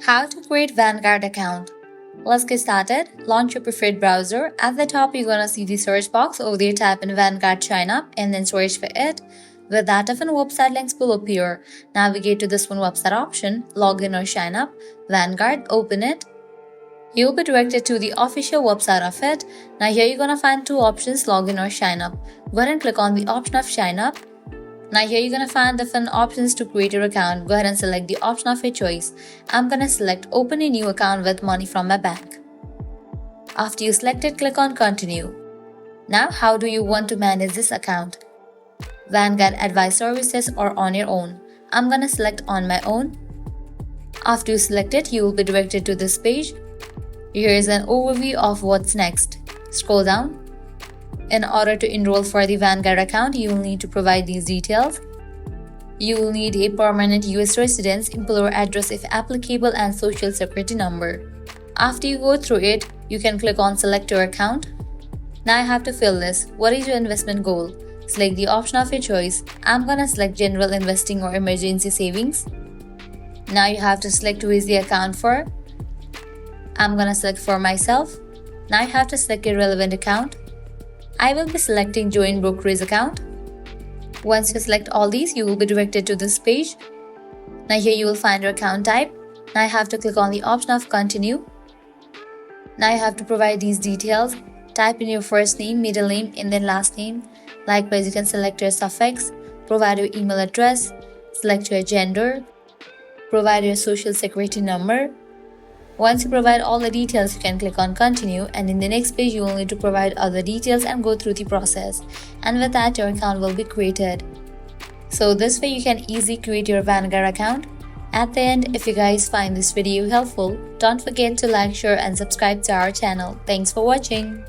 How to create Vanguard account. Let's get started. Launch your preferred browser. At the top, you're gonna see the search box. Over there, type in Vanguard sign up and then search for it. With that, different website links will appear. Navigate to this one website option, login or sign up. Vanguard, open it. You'll be directed to the official website of it. Now here you're gonna find two options, login or sign up. Go ahead and click on the option of sign up. Now here you're gonna find different options to create your account. Go ahead and select the option of your choice. I'm gonna select open a new account with money from my bank. After you select it, click on continue. Now how do you want to manage this account? Vanguard Advice Services or on your own? I'm gonna select on my own. After you select it, you will be directed to this page. Here is an overview of what's next. Scroll down. In order to enroll for the Vanguard account, you will need to provide these details. You will need a permanent US residence, employer address if applicable, and social security number. After you go through it, you can click on select your account. Now I have to fill this. What is your investment goal? Select the option of your choice. I'm gonna select general investing or emergency savings. Now you have to select who is the account for. I'm gonna select for myself. Now I have to select a relevant account. I will be selecting joint brokerage account. Once you select all these, you will be directed to this page. Now here you will find your account type. Now I have to click on the option of continue. Now you have to provide these details. Type in your first name, middle name, and then last name. Likewise, you can select your suffix, provide your email address, select your gender, provide your social security number. Once you provide all the details, you can click on continue, and in the next page you will need to provide other details and go through the process. And with that, your account will be created. So this way you can easily create your Vanguard account. At the end, if you guys find this video helpful, don't forget to like, share and subscribe to our channel. Thanks for watching.